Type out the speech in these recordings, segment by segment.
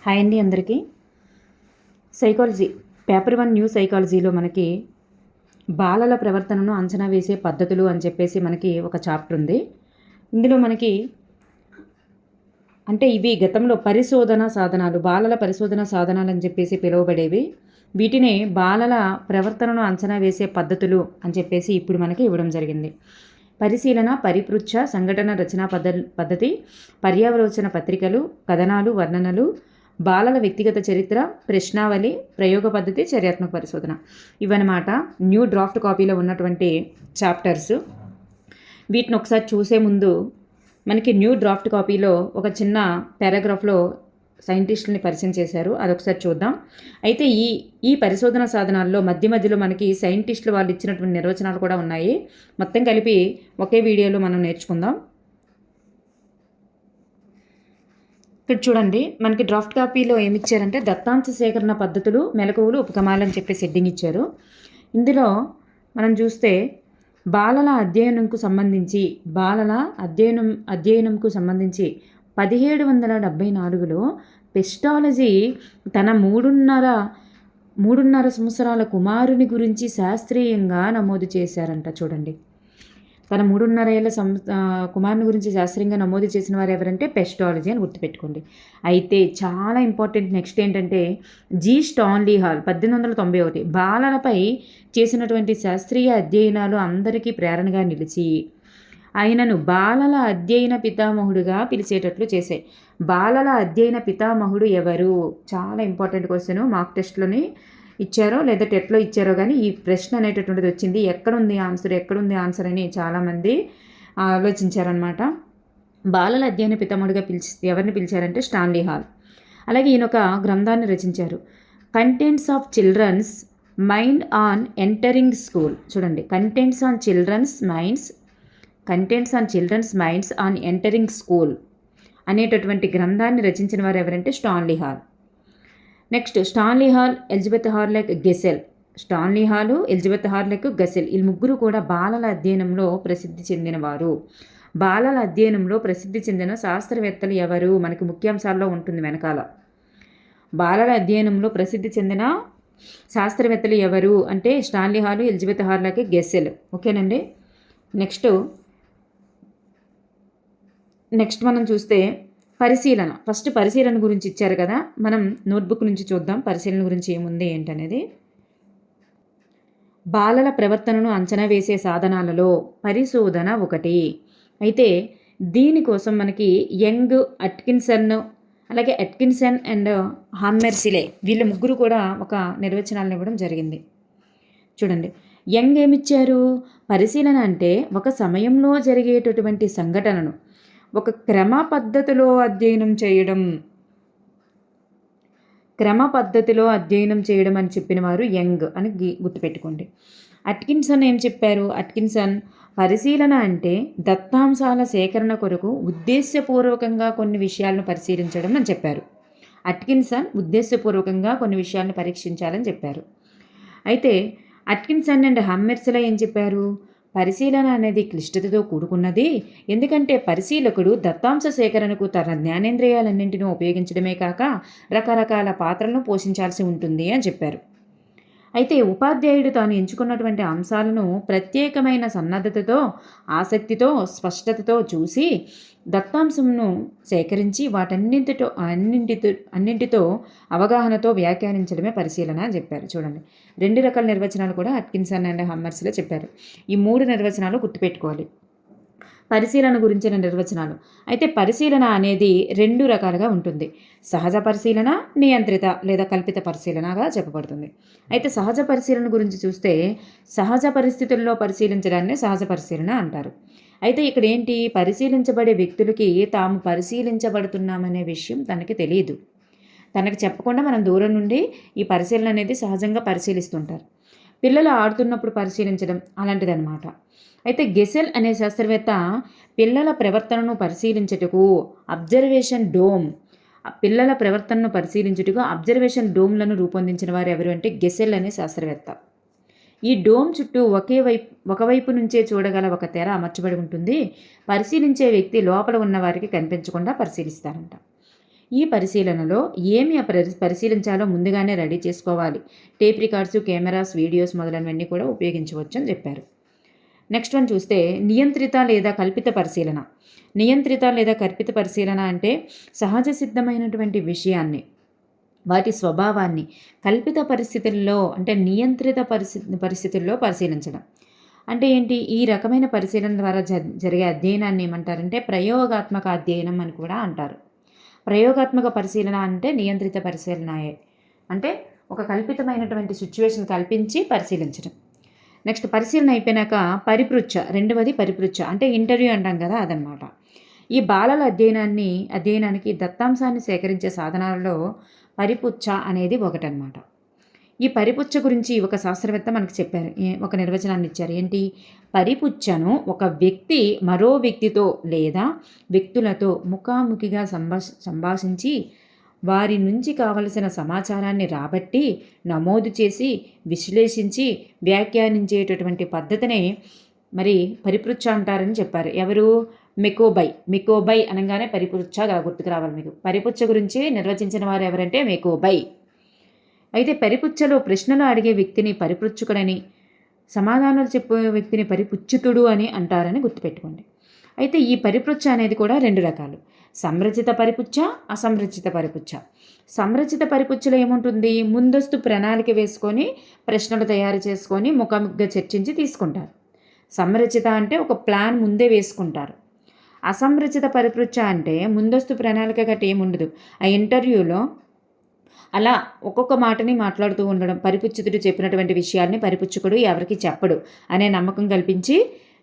Hi అండి అందరికీ. Psychology paper 1 new సైకాలజీలో మనకి బాలల ప్రవర్తనను అంచనా వేసే పద్ధతులు అని చెప్పేసి మనకి ఒక చాప్టర్ ఉంది. ఇందులో మనకి ఇవి గతంలో పరిశోధన సాధనాలు, బాలల పరిశోధన సాధనాలు అని చెప్పేసి పిలువబడేవి. వీటిని బాలల ప్రవర్తనను అంచనా వేసే పద్ధతులు అని చెప్పేసి ఇప్పుడు మనకి ఇవ్వడం జరిగింది. పరిశీలన, పరిపృచ్ఛ, సంఘటన రచనా పద్ధతి, పర్యావలోచన పత్రికలు, కథనాలు, వర్ణనలు, బాలల వ్యక్తిగత చరిత్ర, ప్రశ్నావళి, ప్రయోగ పద్ధతి, చర్యాత్మక పరిశోధన ఇవన్నమాట న్యూ డ్రాఫ్ట్ కాపీలో ఉన్నటువంటి చాప్టర్స్. వీటిని ఒకసారి చూసే ముందు మనకి న్యూ డ్రాఫ్ట్ కాపీలో ఒక చిన్న పారాగ్రాఫ్లో సైంటిస్టులని పరిచయం చేశారు, అదొకసారి చూద్దాం. అయితే ఈ పరిశోధన సాధనాల్లో మధ్యలో మనకి సైంటిస్టులు వాళ్ళు ఇచ్చినటువంటి నిర్వచనాలు కూడా ఉన్నాయి. మొత్తం కలిపి ఒకే వీడియోలో మనం నేర్చుకుందాం. ఇక్కడ చూడండి, మనకి డ్రాఫ్ట్ కాపీలో ఏమి ఇచ్చారంటే దత్తాంశ సేకరణ పద్ధతులు, మెలకువలు, ఉపగమాలు అని చెప్పి సెట్టింగ్ ఇచ్చారు. ఇందులో మనం చూస్తే బాలల అధ్యయనంకు సంబంధించి 1774లో పెస్టాలజీ తన మూడున్నర సంవత్సరాల కుమారుని గురించి శాస్త్రీయంగా నమోదు చేశారంట. చూడండి, తన 3.5 ఏళ్ల కుమారుని గురించి శాస్త్రీయంగా నమోదు చేసిన వారు ఎవరంటే పెస్టాలజీ అని గుర్తుపెట్టుకోండి. అయితే చాలా ఇంపార్టెంట్ నెక్స్ట్ ఏంటంటే జి స్టాన్లీ హాల్ 1891 బాలలపై చేసినటువంటి శాస్త్రీయ అధ్యయనాలు అందరికీ ప్రేరణగా నిలిచి ఆయనను బాలల అధ్యయన పితామహుడుగా పిలిచేటట్లు చేశాయి. బాలల అధ్యయన పితామహుడు ఎవరు? చాలా ఇంపార్టెంట్ క్వశ్చన్. మార్క్ టెస్ట్లోని ఇచ్చారో లేదా టెట్లో ఇచ్చారో కానీ ఈ ప్రశ్న అనేటటువంటిది వచ్చింది. ఎక్కడుంది ఆన్సర్ అని చాలామంది ఆలోచించారనమాట. బాలల అధ్యయన పితామహుడిగా ఎవరిని పిలిచారంటే స్టాన్లీ హాల్. అలాగే ఈయన ఒక గ్రంథాన్ని రచించారు, contents of children's mind on entering school. చూడండి, contents on children's minds on entering school అనేటటువంటి గ్రంథాన్ని రచించిన వారు ఎవరంటే Stanley Hall. Next Stanley Hall, Elizabeth Hurlock Gesell. Stanley Hall, Elizabeth Hurlock, Gesell ఈ ముగ్గురు కూడా బాలల అధ్యయనంలో ప్రసిద్ధి చెందినవారు. బాలల అధ్యయనంలో ప్రసిద్ధి చెందిన శాస్త్రవేత్తలు ఎవరు? మనకి ముఖ్యాంశాల్లో ఉంటుంది వెనకాల. బాలల అధ్యయనంలో ప్రసిద్ధి చెందిన శాస్త్రవేత్తలు ఎవరు అంటే స్టాన్లీ హాలు, ఎలిజబెత్ హార్లెక్, గెసెల్. ఓకేనండి. నెక్స్ట్ మనం చూస్తే పరిశీలన. ఫస్ట్ పరిశీలన గురించి ఇచ్చారు కదా, మనం నోట్బుక్ నుంచి చూద్దాం పరిశీలన గురించి ఏముంది ఏంటనేది. బాలల ప్రవర్తనను అంచనా వేసే సాధనాలలో పరిశోధన ఒకటి. అయితే దీనికోసం మనకి యంగ్, అట్కిన్సన్ అండ్ హామ్మెర్సిలే వీళ్ళ ముగ్గురు కూడా ఒక నిర్వచనాలను ఇవ్వడం జరిగింది. చూడండి, యంగ్ ఏమిచ్చారు? పరిశీలన అంటే ఒక సమయంలో జరిగేటటువంటి సంఘటనను ఒక క్రమ పద్ధతిలో అధ్యయనం చేయడం అని చెప్పిన వారు యంగ్ అని గుర్తుపెట్టుకోండి. అట్కిన్సన్ ఏం చెప్పారు? అట్కిన్సన్ పరిశీలన అంటే దత్తాంశాల సేకరణ కొరకు ఉద్దేశపూర్వకంగా కొన్ని విషయాలను పరిశీలించడం అని చెప్పారు. అట్కిన్సన్ ఉద్దేశపూర్వకంగా కొన్ని విషయాలను పరీక్షించాలని చెప్పారు. అయితే అట్కిన్సన్ అండ్ హమ్మెర్సిలే ఏం చెప్పారు? పరిశీలన అనేది క్లిష్టతతో కూడుకున్నది, ఎందుకంటే పరిశీలకుడు దత్తాంశ సేకరణకు తన జ్ఞానేంద్రియాలన్నింటినీ ఉపయోగించడమే కాక రకరకాల పాత్రలను పోషించాల్సి ఉంటుంది అని చెప్పారు. అయితే ఉపాధ్యాయుడు తాను ఎంచుకున్నటువంటి అంశాలను ప్రత్యేకమైన సన్నద్ధతతో, ఆసక్తితో, స్పష్టతతో చూసి దత్తాంశంను సేకరించి అన్నింటితో అవగాహనతో వ్యాఖ్యానించడమే పరిశీలన అని చెప్పారు. చూడండి, 2 రకాల నిర్వచనాలు కూడా అట్కిన్సన్ అండ్ హమ్మర్స్లో చెప్పారు. ఈ 3 నిర్వచనాలు గుర్తుపెట్టుకోవాలి పరిశీలన గురించిన నిర్వచనాలు. అయితే పరిశీలన అనేది 2 రకాలుగా ఉంటుంది. సహజ పరిశీలన, నియంత్రిత లేదా కల్పిత పరిశీలనగా చెప్పబడుతుంది. అయితే సహజ పరిశీలన గురించి చూస్తే సహజ పరిస్థితుల్లో పరిశీలించడాన్ని సహజ పరిశీలన అంటారు. అయితే ఇక్కడ ఏంటి, పరిశీలించబడే వ్యక్తులకి తాము పరిశీలించబడుతున్నామనే విషయం తనకి తెలియదు. తనకి చెప్పకుండా మనం దూరం నుండి ఈ పరిశీలన అనేది సహజంగా పరిశీలిస్తుంటారు. పిల్లలు ఆడుతున్నప్పుడు పరిశీలించడం అలాంటిదన్నమాట. అయితే గెసెల్ అనే శాస్త్రవేత్త పిల్లల ప్రవర్తనను పరిశీలించుటకు అబ్జర్వేషన్ డోమ్లను రూపొందించిన వారు ఎవరు అంటే గెసెల్ అనే శాస్త్రవేత్త. ఈ డోమ్ చుట్టూ ఒకవైపు నుంచే చూడగల ఒక తెర అమర్చబడి ఉంటుంది. పరిశీలించే వ్యక్తి లోపల ఉన్న వారికి కనిపించకుండా పరిశీలిస్తారంట. ఈ పరిశీలనలో ఏమి పరిశీలించాలో ముందుగానే రెడీ చేసుకోవాలి. టేప్ రికార్డ్స్, కెమెరాస్, వీడియోస్ మొదలైనవన్నీ కూడా ఉపయోగించవచ్చు అని చెప్పారు. నెక్స్ట్ వన్ చూస్తే నియంత్రిత లేదా కల్పిత పరిశీలన. నియంత్రిత లేదా కల్పిత పరిశీలన అంటే సహజ సిద్ధమైనటువంటి విషయాన్ని, వాటి స్వభావాన్ని కల్పిత పరిస్థితుల్లో అంటే నియంత్రిత పరిస్థితుల్లో పరిశీలించడం. అంటే ఏంటి? ఈ రకమైన పరిశీలన ద్వారా జరిగే అధ్యయనాన్ని ఏమంటారంటే ప్రయోగాత్మక అధ్యయనం అని కూడా అంటారు. ప్రయోగాత్మక పరిశీలన అంటే నియంత్రిత పరిశీలనయే. అంటే ఒక కల్పితమైనటువంటి సిచ్యువేషన్ కల్పించి పరిశీలించడం. నెక్స్ట్ పరిశీలన అయిపోయినాక పరిపృచ్ఛ, రెండవది పరిపృచ్ఛ అంటే ఇంటర్వ్యూ అంటాం కదా, అదనమాట. ఈ బాలల అధ్యయనానికి దత్తాంశాన్ని సేకరించే సాధనాలలో పరిపుచ్ఛ అనేది ఒకటనమాట. ఈ పరిపుచ్ఛ గురించి ఒక శాస్త్రవేత్త మనకు చెప్పారు, ఒక నిర్వచనాన్ని ఇచ్చారు. ఏంటి? పరిపుచ్ఛను ఒక వ్యక్తి మరో వ్యక్తితో లేదా వ్యక్తులతో ముఖాముఖిగా సంభాషించి వారి నుంచి కావలసిన సమాచారాన్ని రాబట్టి నమోదు చేసి విశ్లేషించి వ్యాఖ్యానించేటటువంటి పద్ధతినే మరి పరిపృచ్ఛ అంటారని చెప్పారు. ఎవరు? మెకోబై అనగానే పరిపృచ్ఛ గుర్తుకు రావాలి మీకు. పరిపుచ్ఛ గురించి నిర్వచించిన వారు ఎవరంటే మెకోబై. అయితే పరిపుచ్ఛలో ప్రశ్నలు అడిగే వ్యక్తిని పరిపృచ్ఛకుడని, సమాధానాలు చెప్పే వ్యక్తిని పరిపుచ్ఛితుడు అని అంటారని గుర్తుపెట్టుకోండి. అయితే ఈ పరిపృచ్ఛ అనేది కూడా రెండు రకాలు: సంరచిత పరిపుచ్ఛ, అసంరచిత పరిపుచ్ఛ. సంరచిత పరిపుచ్ఛలో ఏముంటుంది? ముందస్తు ప్రణాళిక వేసుకొని ప్రశ్నలు తయారు చేసుకొని ముఖాముఖిగా చర్చించి తీసుకుంటారు. సంరచిత అంటే ఒక ప్లాన్ ముందే వేసుకుంటారు. అసంరచిత పరిపృచ్ఛ అంటే ముందస్తు ప్రణాళిక గట్టి ఏముండదు. ఆ ఇంటర్వ్యూలో అలా ఒక్కొక్క మాటని మాట్లాడుతూ ఉండడం. పరిపుచ్ఛితుడు చెప్పినటువంటి విషయాల్ని పరిపుచ్ఛకుడు ఎవరికి చెప్పడు అనే నమ్మకం కల్పించి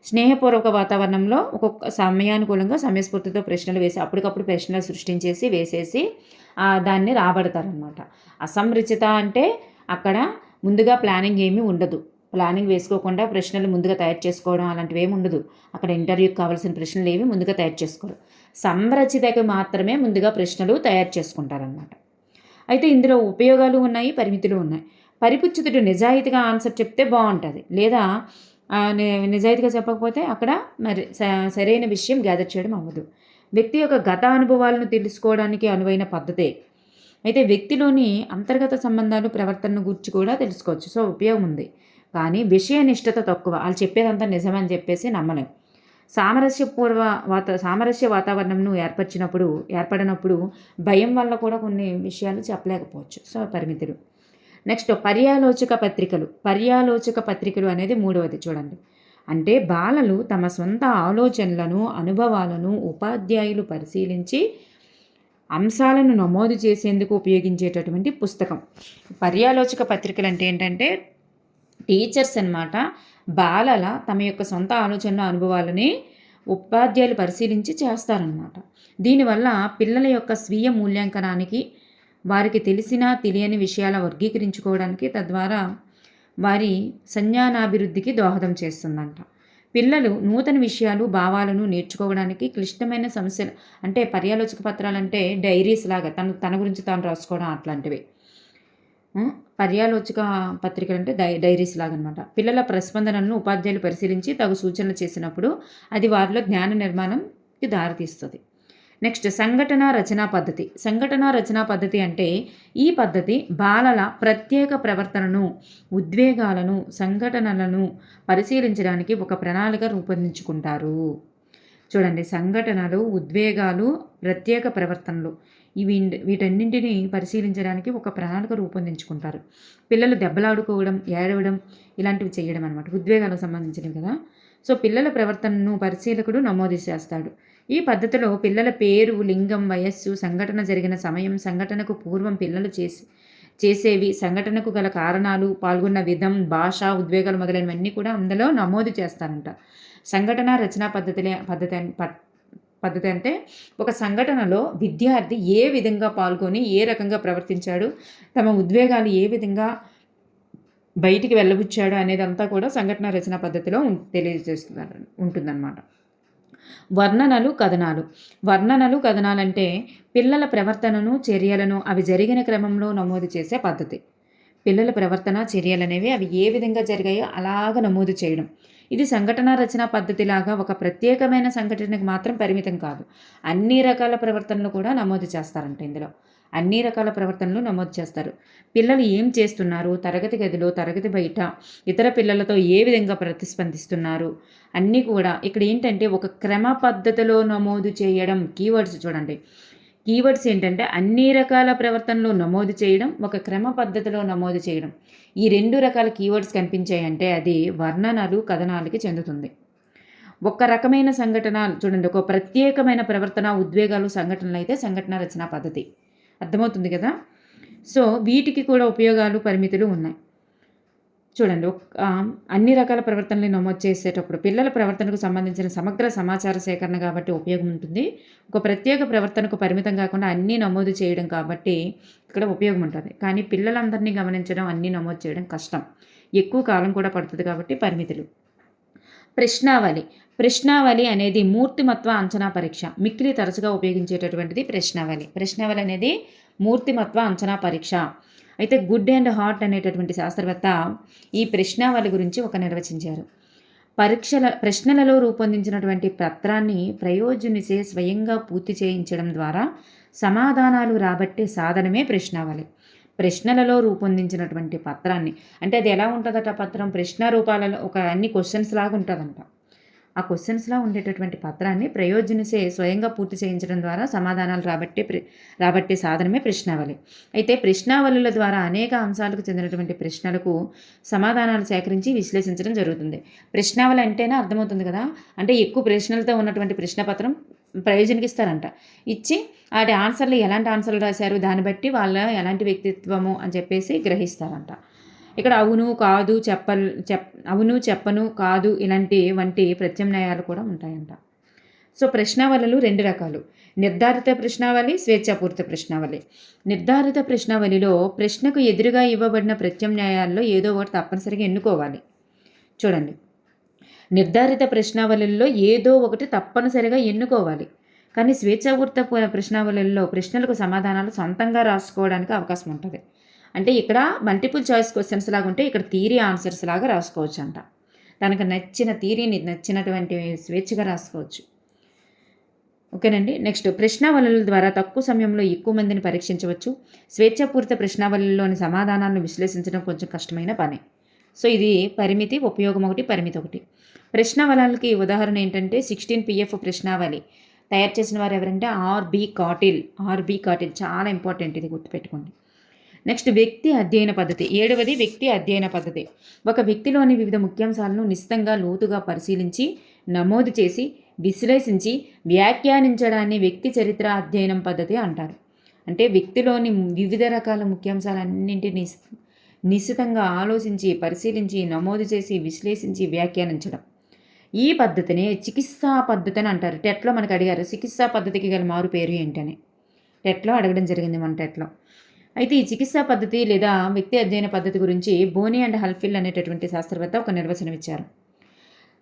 స్నేహపూర్వక వాతావరణంలో ఒక్కొక్క సమయానుకూలంగా సమయస్ఫూర్తితో ప్రశ్నలు వేసి అప్పటికప్పుడు ప్రశ్నలు సృష్టించేసి వేసేసి దాన్ని రాబడతారనమాట. అసంరచిత అంటే అక్కడ ముందుగా ప్లానింగ్ ఏమీ ఉండదు. ప్లానింగ్ వేసుకోకుండా ప్రశ్నలు ముందుగా తయారు చేసుకోవడం అలాంటివి ఏమి ఉండదు. అక్కడ ఇంటర్వ్యూకి కావాల్సిన ప్రశ్నలు ఏవి ముందుగా తయారు చేసుకోరు. సంరచితకి మాత్రమే ముందుగా ప్రశ్నలు తయారు చేసుకుంటారనమాట. అయితే ఇందులో ఉపయోగాలు ఉన్నాయి, పరిమితులు ఉన్నాయి. పరిపుచ్ఛితుడు నిజాయితీగా ఆన్సర్ చెప్తే బాగుంటుంది, లేదా నిజాయితీగా చెప్పకపోతే అక్కడ మరి సరైన విషయం గ్యాదర్ చేయడం అవ్వదు. వ్యక్తి యొక్క గత అనుభవాలను తెలుసుకోవడానికి అనువైన పద్ధతే. అయితే వ్యక్తిలోని అంతర్గత సంబంధాలు, ప్రవర్తనను గురించి కూడా తెలుసుకోవచ్చు. సో ఉపయోగం ఉంది. కానీ విషయనిష్టత తక్కువ. వాళ్ళు చెప్పేదంతా నిజమని చెప్పేసి నమ్మలేం. సామరస్య వాతావరణంను ఏర్పడినప్పుడు భయం వల్ల కూడా కొన్ని విషయాలు చెప్పలేకపోవచ్చు. సో పరిమితులు. నెక్స్ట్ పర్యాలోచక పత్రికలు అనేది మూడవది. చూడండి, అంటే బాలలు తమ సొంత ఆలోచనలను, అనుభవాలను ఉపాధ్యాయులు పరిశీలించి అంశాలను నమోదు చేసేందుకు ఉపయోగించేటటువంటి పుస్తకం. పర్యాలోచక పత్రికలు అంటే ఏంటంటే టీచర్స్ అన్నమాట బాలల తమ యొక్క సొంత ఆలోచనలు, అనుభవాలని ఉపాధ్యాయులు పరిశీలించి చేస్తారనమాట. దీనివల్ల పిల్లల యొక్క స్వీయ మూల్యాంకనానికి, వారికి తెలిసిన తెలియని విషయాల వర్గీకరించుకోవడానికి, తద్వారా వారి సంజ్ఞానాభివృద్ధికి దోహదం చేస్తుందంట. పిల్లలు నూతన విషయాలు, భావాలను నేర్చుకోవడానికి క్లిష్టమైన సమస్యలు అంటే పర్యాలోచక పత్రాలు అంటే డైరీస్ లాగా తన గురించి తాను రాసుకోవడం అట్లాంటివి. పర్యాలోచక పత్రికలు అంటే డైరీస్ లాగా అనమాట. పిల్లల ప్రస్పందనలను ఉపాధ్యాయులు పరిశీలించి తగు సూచనలు చేసినప్పుడు అది వారిలో జ్ఞాన నిర్మాణంకి దారితీస్తుంది. నెక్స్ట్ సంఘటన రచనా పద్ధతి అంటే ఈ పద్ధతి బాలల ప్రత్యేక ప్రవర్తనను, ఉద్వేగాలను, సంఘటనలను పరిశీలించడానికి ఒక ప్రణాళిక రూపొందించుకుంటారు. చూడండి, సంఘటనలు, ఉద్వేగాలు, ప్రత్యేక ప్రవర్తనలు వీటన్నింటినీ పరిశీలించడానికి ఒక ప్రణాళిక రూపొందించుకుంటారు. పిల్లలు దెబ్బలాడుకోవడం, ఏడవడం ఇలాంటివి చేయడం అనమాట. ఉద్వేగాలకు సంబంధించినవి కదా. సో పిల్లల ప్రవర్తనను పరిశీలకుడు నమోదు చేస్తాడు. ఈ పద్ధతిలో పిల్లల పేరు, లింగం, వయస్సు, సంఘటన జరిగిన సమయం, సంఘటనకు పూర్వం పిల్లలు చేసేవి, సంఘటనకు గల కారణాలు, పాల్గొన్న విధం, భాష, ఉద్వేగాలు మొదలైనవన్నీ కూడా అందులో నమోదు చేస్తారంట. సంఘటన రచనా పద్ధతి అంటే ఒక సంఘటనలో విద్యార్థి ఏ విధంగా పాల్గొని ఏ రకంగా ప్రవర్తించాడు, తమ ఉద్వేగాలు ఏ విధంగా బయటికి వెళ్ళబుచ్చాడు అనేదంతా కూడా సంఘటన రచన పద్ధతిలో ఉంటుందన్నమాట. వర్ణనలు కథనాలు అంటే పిల్లల ప్రవర్తనను, చర్యలను అవి జరిగిన క్రమంలో నమోదు చేసే పద్ధతి. పిల్లల ప్రవర్తన, చర్యలు అనేవి అవి ఏ విధంగా జరిగాయో అలాగ నమోదు చేయడం. ఇది సంఘటన రచనా పద్ధతిలాగా ఒక ప్రత్యేకమైన సంఘటనకు మాత్రం పరిమితం కాదు. అన్ని రకాల ప్రవర్తనలు కూడా నమోదు చేస్తారంట ఇందులో. అన్ని రకాల ప్రవర్తనలు నమోదు చేస్తారు. పిల్లలు ఏం చేస్తున్నారు, తరగతి గదిలో, తరగతి బయట ఇతర పిల్లలతో ఏ విధంగా ప్రతిస్పందిస్తున్నారు అన్నీ కూడా ఇక్కడ ఏంటంటే ఒక క్రమ పద్ధతిలో నమోదు చేయడం. కీవర్డ్స్ చూడండి, కీవర్డ్స్ ఏంటంటే అన్ని రకాల ప్రవర్తనలు నమోదు చేయడం, ఒక క్రమ పద్ధతిలో నమోదు చేయడం. ఈ 2 రకాల కీవర్డ్స్ కనిపించాయంటే అది వర్ణనలు, కథనాలకి చెందుతుంది. ఒక రకమైన సంఘటన చూడండి, ఒక ప్రత్యేకమైన ప్రవర్తన, ఉద్వేగాలు, సంఘటనలు అయితే సంఘటన రచనా పద్ధతి. అర్థమవుతుంది కదా. సో వీటికి కూడా ఉపయోగాలు, పరిమితులు ఉన్నాయి. చూడండి, అన్ని రకాల ప్రవర్తనలు నమోదు చేసేటప్పుడు పిల్లల ప్రవర్తనకు సంబంధించిన సమగ్ర సమాచార సేకరణ కాబట్టి ఉపయోగం ఉంటుంది. ఒక ప్రత్యేక ప్రవర్తనకు పరిమితం కాకుండా అన్నీ నమోదు చేయడం కాబట్టి ఇక్కడ ఉపయోగం ఉంటుంది. కానీ పిల్లలందరినీ గమనించడం, అన్నీ నమోదు చేయడం కష్టం, ఎక్కువ కాలం కూడా పడుతుంది కాబట్టి పరిమితులు. ప్రశ్నావళి. ప్రశ్నావళి అనేది మూర్తిమత్వ అంచనా పరీక్ష. మిక్కిలి తరచుగా ఉపయోగించేటటువంటిది ప్రశ్నావళి. ప్రశ్నావళి అనేది మూర్తిమత్వ అంచనా పరీక్ష. అయితే గుడ్ అండ్ హార్ట్ అనేటటువంటి శాస్త్రవేత్త ఈ ప్రశ్నావళి గురించి ఒక నిర్వచించారు. ప్రశ్నలలో రూపొందించినటువంటి పత్రాన్ని ప్రయోజనిచే స్వయంగా పూర్తి చేయించడం ద్వారా సమాధానాలు రాబట్టే సాధనమే ప్రశ్నావళి. ప్రశ్నలలో రూపొందించినటువంటి పత్రాన్ని అంటే అది ఎలా ఉంటుందట, పత్రం ప్రశ్న రూపాలలో ఒక అన్ని క్వశ్చన్స్ లాగా ఉంటుందంట. ఆ క్వశ్చన్స్లో ఉండేటటువంటి పత్రాన్ని ప్రయోజనసే స్వయంగా పూర్తి చేయించడం ద్వారా సమాధానాలు రాబట్టే సాధనమే ప్రశ్నావళి. అయితే ప్రశ్నావళుల ద్వారా అనేక అంశాలకు చెందినటువంటి ప్రశ్నలకు సమాధానాలు సేకరించి విశ్లేషించడం జరుగుతుంది. ప్రశ్నావళి అంటేనే అర్థమవుతుంది కదా, అంటే ఎక్కువ ప్రశ్నలతో ఉన్నటువంటి ప్రశ్నపత్రం ప్రయోజనకి ఇస్తారంట. ఇచ్చి వాటి ఆన్సర్లు ఎలాంటి ఆన్సర్లు రాశారు దాన్ని బట్టి వాళ్ళ ఎలాంటి వ్యక్తిత్వము అని చెప్పేసి గ్రహిస్తారంట. ఇక్కడ అవును, కాదు, అవును, చెప్పను, కాదు వంటి ప్రత్యామ్నాయాలు కూడా ఉంటాయంట. సో ప్రశ్నావళులు 2 రకాలు: నిర్ధారిత ప్రశ్నావళి, స్వేచ్ఛాపూరిత ప్రశ్నావళి. నిర్ధారిత ప్రశ్నావళిలో ప్రశ్నకు ఎదురుగా ఇవ్వబడిన ప్రత్యామ్నాయాల్లో ఏదో ఒకటి తప్పనిసరిగా ఎన్నుకోవాలి. చూడండి, నిర్ధారిత ప్రశ్నావళుల్లో ఏదో ఒకటి తప్పనిసరిగా ఎన్నుకోవాలి. కానీ స్వేచ్ఛాపూరిత ప్రశ్నావళుల్లో ప్రశ్నలకు సమాధానాలు సొంతంగా రాసుకోవడానికి అవకాశం ఉంటుంది. అంటే ఇక్కడ మల్టిపుల్ చాయిస్ క్వశ్చన్స్ లాగా ఉంటే ఇక్కడ థియరీ ఆన్సర్స్ లాగా రాసుకోవచ్చు అంట. తనకు నచ్చిన థియరీని నచ్చినటువంటి స్వేచ్ఛగా రాసుకోవచ్చు. ఓకేనండి. నెక్స్ట్, ప్రశ్నావళుల ద్వారా తక్కువ సమయంలో ఎక్కువ మందిని పరీక్షించవచ్చు. స్వేచ్ఛాపూరిత ప్రశ్నావళుల్లోని సమాధానాలను విశ్లేషించడం కొంచెం కష్టమైన పని. సో ఇది పరిమితి, ఉపయోగం ఒకటి, పరిమితి ఒకటి. ప్రశ్నావళులకి ఉదాహరణ ఏంటంటే 16 PF ప్రశ్నావళి తయారు చేసిన వారు ఎవరంటే ఆర్బి కాటిల్. చాలా ఇంపార్టెంట్, ఇది గుర్తుపెట్టుకోండి. నెక్స్ట్, వ్యక్తి అధ్యయన పద్ధతి. 7వది వ్యక్తి అధ్యయన పద్ధతి. ఒక వ్యక్తిలోని వివిధ ముఖ్యాంశాలను నిశితంగా లోతుగా పరిశీలించి నమోదు చేసి విశ్లేషించి వ్యాఖ్యానించడాన్ని వ్యక్తి చరిత్ర అధ్యయనం పద్ధతి అంటారు. అంటే వ్యక్తిలోని వివిధ రకాల ముఖ్యాంశాలన్నింటినీ నిశితంగా ఆలోచించి పరిశీలించి నమోదు చేసి విశ్లేషించి వ్యాఖ్యానించడం. ఈ పద్ధతిని చికిత్సా పద్ధతి అని అంటారు. టెట్లో మనకు అడిగారు చికిత్సా పద్ధతికి గల మారు పేరు ఏంటని. టెట్లో అడగడం జరిగింది మన టెట్లో. అయితే ఈ చికిత్సా పద్ధతి లేదా వ్యక్తి అధ్యయన పద్ధతి గురించి బోనీ అండ్ హల్ఫిల్ అనేటటువంటి శాస్త్రవేత్త ఒక నిర్వచనం ఇచ్చారు.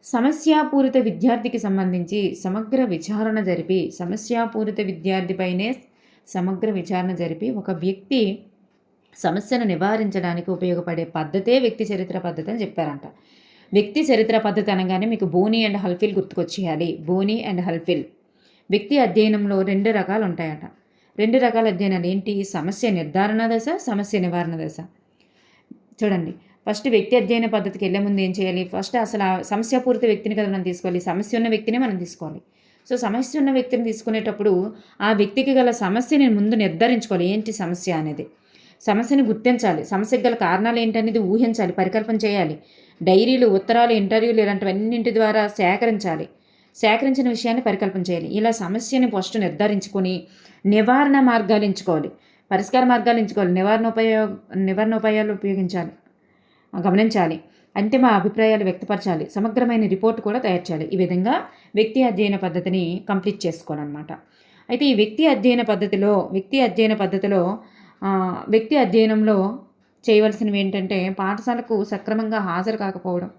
సమస్యాపూరిత విద్యార్థికి సంబంధించి సమగ్ర విచారణ జరిపి ఒక వ్యక్తి సమస్యను నివారించడానికి ఉపయోగపడే పద్ధతే వ్యక్తి చరిత్ర పద్ధతి అని చెప్పారంట. వ్యక్తి చరిత్ర పద్ధతి అనగానే మీకు బోనీ అండ్ హల్ఫిల్ గుర్తుకొచ్చేయాలి. బోనీ అండ్ హల్ఫిల్. వ్యక్తి అధ్యయనంలో 2 రకాలు ఉంటాయట. 2 రకాల అధ్యయనాలు ఏంటి? సమస్య నిర్ధారణ దశ, సమస్య నివారణ దశ. చూడండి, ఫస్ట్ వ్యక్తి అధ్యయన పద్ధతికి వెళ్ళే ముందు ఏం చేయాలి? ఫస్ట్ అసలు ఆ సమస్యాపూరిత వ్యక్తిని కదా మనం తీసుకోవాలి. సమస్య ఉన్న వ్యక్తిని మనం తీసుకోవాలి. సో సమస్య ఉన్న వ్యక్తిని తీసుకునేటప్పుడు ఆ వ్యక్తికి గల సమస్యని ముందు నిర్ధారించుకోవాలి. ఏంటి సమస్య అనేది, సమస్యని గుర్తించాలి. సమస్యకు గల కారణాలు ఏంటనేది ఊహించాలి, పరికల్పన చేయాలి. డైరీలు, ఉత్తరాలు, ఇంటర్వ్యూలు ఇలాంటివన్నింటి ద్వారా సేకరించిన విషయాన్ని పరికల్పన చేయాలి. ఇలా సమస్యని ఫస్ట్ నిర్ధారించుకొని నివారణ మార్గాలు ఎంచుకోవాలి, పరిష్కార మార్గాలు ఎంచుకోవాలి, నివారణోపాయాలు గమనించాలి, అంతిమ అభిప్రాయాలు వ్యక్తపరచాలి, సమగ్రమైన రిపోర్ట్ కూడా తయారు చేయాలి. ఈ విధంగా వ్యక్తి అధ్యయన పద్ధతిని కంప్లీట్ చేసుకోవాలన్నమాట. అయితే ఈ వ్యక్తి అధ్యయనంలో చేయవలసినవి ఏంటంటే పాఠశాలకు సక్రమంగా హాజరు కాకపోవడం.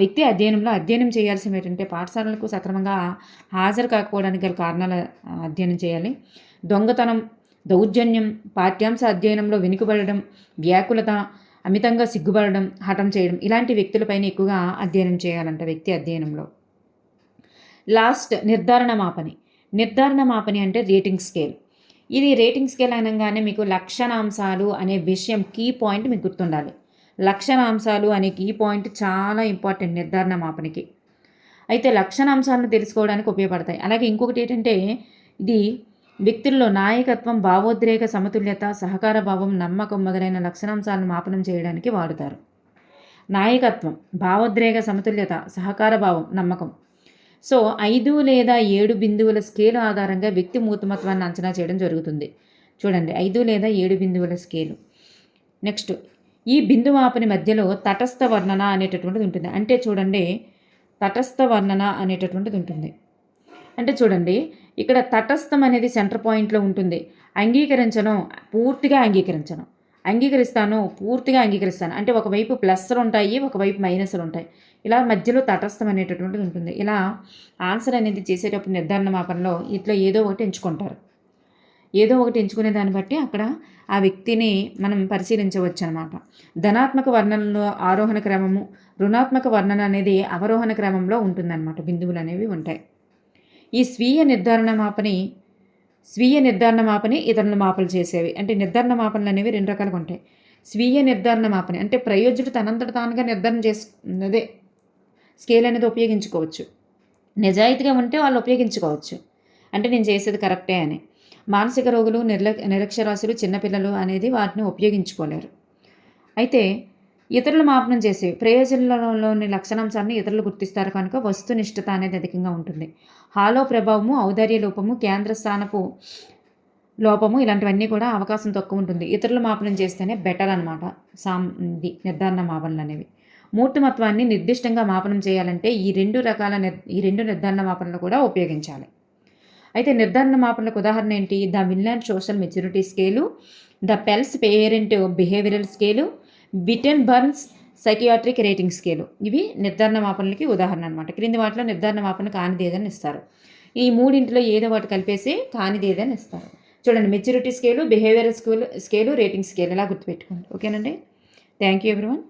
వ్యక్తి అధ్యయనం చేయాల్సినవి ఏంటంటే పాఠశాలలకు సక్రమంగా హాజరు కాకపోవడానికి గల కారణాల అధ్యయనం చేయాలి. దొంగతనం, దౌర్జన్యం, పాఠ్యాంశ అధ్యయనంలో వెనుకబడడం, వ్యాకులత, అమితంగా సిగ్గుపడడం, హఠం చేయడం ఇలాంటి వ్యక్తులపైన ఎక్కువగా అధ్యయనం చేయాలంట వ్యక్తి అధ్యయనంలో. లాస్ట్ నిర్ధారణ మాపని. నిర్ధారణ మాపని అంటే రేటింగ్ స్కేల్. ఇది రేటింగ్ స్కేల్ అనగానే మీకు లక్షణాంశాలు అనే విషయం కీ పాయింట్ మీకు గుర్తుండాలి. లక్షణాంశాలు అనే కీ పాయింట్ చాలా ఇంపార్టెంట్ నిర్ధారణ మాపనికి. అయితే లక్షణాంశాలను తెలుసుకోవడానికి ఉపయోగపడతాయి. అలాగే ఇంకొకటి ఏంటంటే ఇది వ్యక్తుల్లో నాయకత్వం, భావోద్రేక సమతుల్యత, సహకార భావం, నమ్మకం మొదలైన లక్షణాంశాలను మాపనం చేయడానికి వాడుతారు. నాయకత్వం, భావోద్రేక సమతుల్యత, సహకార భావం, నమ్మకం. సో 5 లేదా 7 బిందువుల స్కేలు ఆధారంగా వ్యక్తి మూర్తిమత్వాన్ని అంచనా చేయడం జరుగుతుంది. చూడండి 5 లేదా 7 బిందువుల స్కేలు. నెక్స్ట్ ఈ బిందు మాపని మధ్యలో తటస్థ వర్ణన అనేటటువంటిది ఉంటుంది. అంటే చూడండి తటస్థ వర్ణన అనేటటువంటిది ఉంటుంది. అంటే చూడండి ఇక్కడ తటస్థం అనేది సెంటర్ పాయింట్లో ఉంటుంది. అంగీకరించను, పూర్తిగా అంగీకరించను, అంగీకరిస్తాను, పూర్తిగా అంగీకరిస్తాను. అంటే ఒకవైపు ప్లస్లు ఉంటాయి, ఒకవైపు మైనస్లు ఉంటాయి. ఇలా మధ్యలో తటస్థం అనేటటువంటిది ఉంటుంది. ఇలా ఆన్సర్ అనేది చేసేటప్పుడు నిర్ధారణ మాపనలో ఇట్లా ఏదో ఒకటి ఎంచుకుంటారు. ఏదో ఒకటి ఎంచుకునే దాన్ని బట్టి అక్కడ ఆ వ్యక్తిని మనం పరిశీలించవచ్చు అనమాట. ధనాత్మక వర్ణనలో ఆరోహణ క్రమము, రుణాత్మక వర్ణన అనేది అవరోహణ క్రమంలో ఉంటుందన్నమాట. బిందువులు అనేవి ఉంటాయి. ఈ స్వీయ నిర్ధారణ మాపని ఇతరులను మాపలు చేసేవి. అంటే నిర్ధారణ మాపనలు అనేవి 2 రకాలుగా ఉంటాయి. స్వీయ నిర్ధారణ మాపని అంటే ప్రయోజకుడు తనంతట తానుగా నిర్ధారణ అదే స్కేల్ అనేది ఉపయోగించుకోవచ్చు. నిజాయితీగా ఉంటే వాళ్ళు ఉపయోగించుకోవచ్చు. అంటే నేను చేసేది కరెక్టే అని. మానసిక రోగులు, నిరక్షరాస్యులు, చిన్నపిల్లలు అనేది వాటిని ఉపయోగించుకోలేరు. అయితే ఇతరులు మాపనం చేసే ప్రయోజనంలోని లక్షణాంశాలను ఇతరులు గుర్తిస్తారు కనుక వస్తునిష్టత అనేది అధికంగా ఉంటుంది. హాలో ప్రభావము, ఔదార్య లోపము, కేంద్ర స్థానపు లోపము ఇలాంటివన్నీ కూడా అవకాశం తక్కువ ఉంటుంది. ఇతరులు మాపనం చేస్తేనే బెటర్ అనమాట. నిర్ధారణ మాపనలు అనేవి మూర్తిమత్వాన్ని నిర్దిష్టంగా మాపనం చేయాలంటే ఈ రెండు నిర్ధారణ మాపనలు కూడా ఉపయోగించాలి. అయితే నిర్ధారణ మాపనలకు ఉదాహరణ ఏంటి? The Vineland social maturity scale, the Phelps parent behavioural scale, bitten burns psychiatric rating scale. ఇవి నిర్ధారణ మాపనలకి ఉదాహరణ అనమాట. క్రింది వాటిలో నిర్ధారణ మాపన కానిది ఏదని ఇస్తారు. ఈ మూడింటిలో ఏదో ఒకటి కలిపేసి కానిది ఏదని ఇస్తారు. చూడండి maturity scale, behavioural scale, rating scale ఇలా గుర్తుపెట్టుకోండి. ఓకేనండి. Thank you everyone.